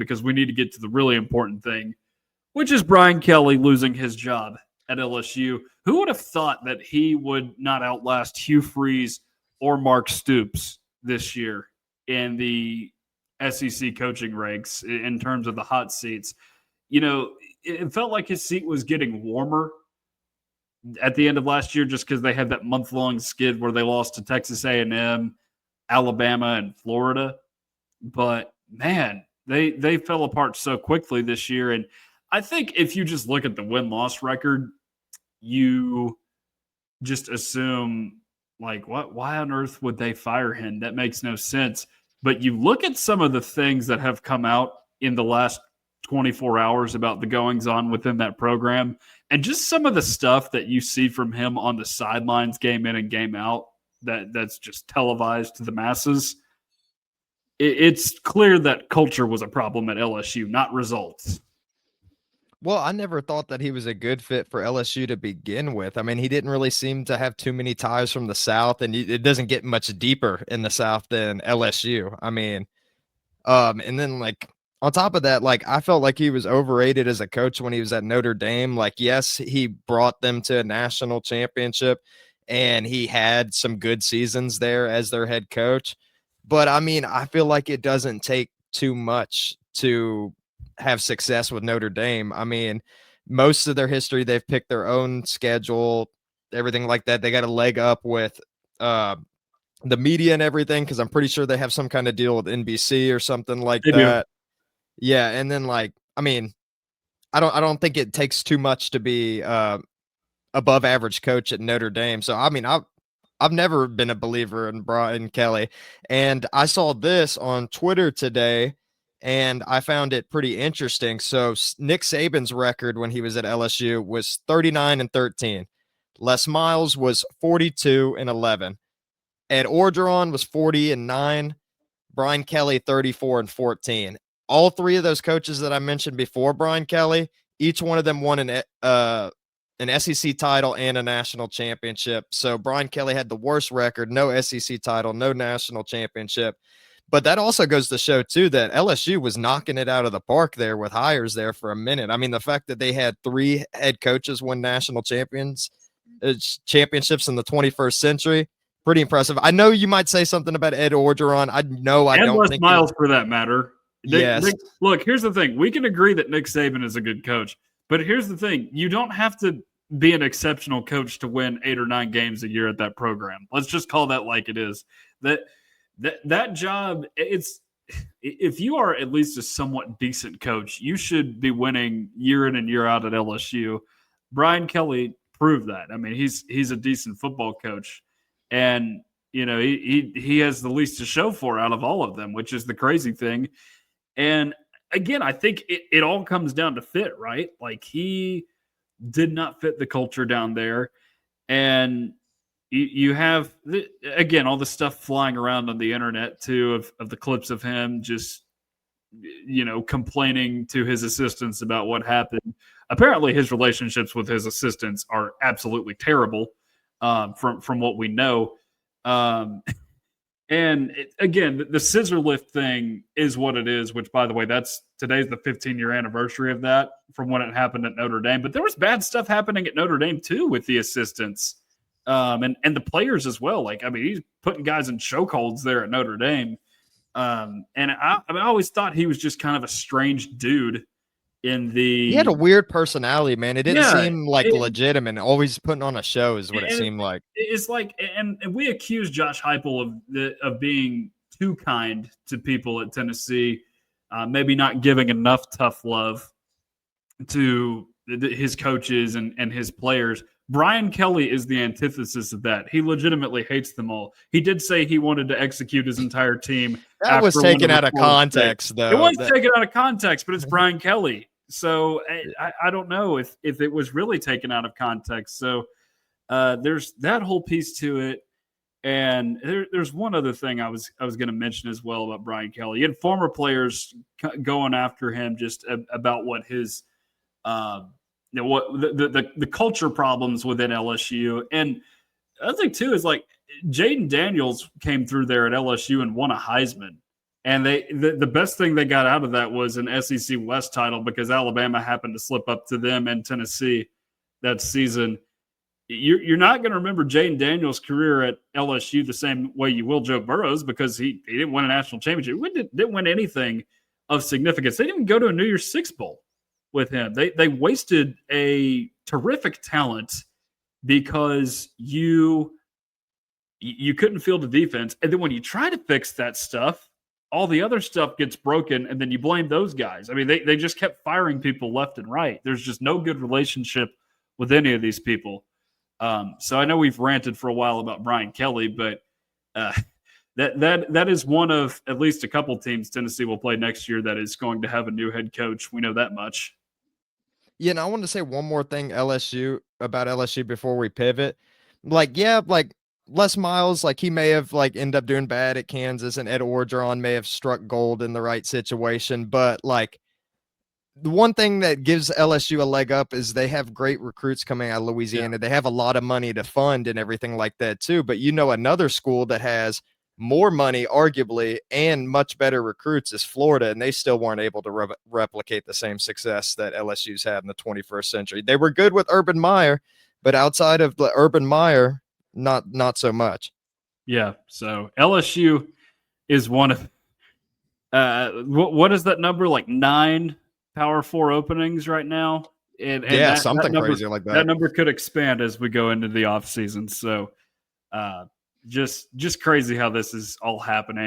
because we need to get to the really important thing, which is Brian Kelly losing his job at LSU. Who would have thought that he would not outlast Hugh Freeze or Mark Stoops this year in the SEC coaching ranks in terms of the hot seats? It felt like his seat was getting warmer at the end of last year just because they had that month-long skid where they lost to Texas A&M, Alabama, and Florida. But, man, they fell apart so quickly this year. And I think if you just look at the win-loss record, you just assume, like, why on earth would they fire him? That makes no sense. But you look at some of the things that have come out in the last 24 hours about the goings-on within that program, and just some of the stuff that you see from him on the sidelines game in and game out that's just televised to the masses. It's clear that culture was a problem at LSU, not results. Well, I never thought that he was a good fit for LSU to begin with. I mean, he didn't really seem to have too many ties from the South, and it doesn't get much deeper in the South than LSU. I mean, and then, like, on top of that, like, I felt like he was overrated as a coach when he was at Notre Dame. Like, yes, he brought them to a national championship, and he had some good seasons there as their head coach. But, I mean, I feel like it doesn't take too much to have success with Notre Dame. I mean, most of their history, they've picked their own schedule, everything like that. They got a leg up with the media and everything, because I'm pretty sure they have some kind of deal with NBC or something like that. Yeah, and then, like, I mean, I don't think it takes too much to be above average coach at Notre Dame. So, I mean, I've never been a believer in Brian Kelly, and I saw this on Twitter today, and I found it pretty interesting. So, Nick Saban's record when he was at LSU was 39-13. Les Miles was 42-11. Ed Orgeron was 40-9. Brian Kelly 34-14. All three of those coaches that I mentioned before Brian Kelly, each one of them won an SEC title and a national championship. So Brian Kelly had the worst record, no SEC title, no national championship. But that also goes to show, too, that LSU was knocking it out of the park there with hires there for a minute. I mean, the fact that they had 3 head coaches win national championships in the 21st century, pretty impressive. I know you might say something about Ed Orgeron. I don't think Miles for that matter. Yes. Look, here's the thing. We can agree that Nick Saban is a good coach, but here's the thing. You don't have to be an exceptional coach to win 8 or 9 games a year at that program. Let's just call that like it is. That job, if you are at least a somewhat decent coach, you should be winning year in and year out at LSU. Brian Kelly proved that. I mean, he's a decent football coach, and he has the least to show for out of all of them, which is the crazy thing. And again, I think it all comes down to fit, right? Like, he did not fit the culture down there. And you have, again, all the stuff flying around on the internet, too, of the clips of him just, complaining to his assistants about what happened. Apparently, his relationships with his assistants are absolutely terrible, from what we know. And again, the scissor lift thing is what it is, which, by the way, today's the 15-year anniversary of that from when it happened at Notre Dame. But there was bad stuff happening at Notre Dame, too, with the assistants and the players as well. Like, I mean, he's putting guys in chokeholds there at Notre Dame. And I always thought he was just kind of a strange dude. He had a weird personality, man. It didn't seem like legitimate. Always putting on a show is what it seemed like. It's like, and we accuse Josh Heupel of being too kind to people at Tennessee, maybe not giving enough tough love to his coaches and his players. Brian Kelly is the antithesis of that. He legitimately hates them all. He did say he wanted to execute his entire team. That was taken out of context, though. It was taken out of context, but it's Brian Kelly. So I don't know if it was really taken out of context. So there's that whole piece to it. And there's one other thing I was going to mention as well about Brian Kelly. He had former players going after him just about what his what the culture problems within LSU. And the other thing too is, like, Jaden Daniels came through there at LSU and won a Heisman. And the best thing they got out of that was an SEC West title because Alabama happened to slip up to them and Tennessee that season. You're not going to remember Jaden Daniels' career at LSU the same way you will Joe Burrow's because he didn't win a national championship. He didn't win anything of significance. They didn't even go to a New Year's Six Bowl with him. They wasted a terrific talent because you couldn't field the defense. And then when you try to fix that stuff, all the other stuff gets broken, and then you blame those guys. I mean, they just kept firing people left and right. There's just no good relationship with any of these people. So I know we've ranted for a while about Brian Kelly, but that is one of at least a couple teams Tennessee will play next year that is going to have a new head coach. We know that much. Yeah, and I want to say one more thing about LSU before we pivot. Like, yeah, like Les Miles, like he may have like end up doing bad at Kansas, and Ed Orgeron may have struck gold in the right situation. But like the one thing that gives LSU a leg up is they have great recruits coming out of Louisiana. Yeah. They have a lot of money to fund and everything like that too. But another school that has more money, arguably, and much better recruits is Florida, and they still weren't able to replicate the same success that LSU's had in the 21st century. They were good with Urban Meyer, but outside of the Urban Meyer, not so much. Yeah. So LSU is one of what is that number? Like 9 Power 4 openings right now. And yeah, something crazy like that. That number could expand as we go into the off season. So just crazy how this is all happening.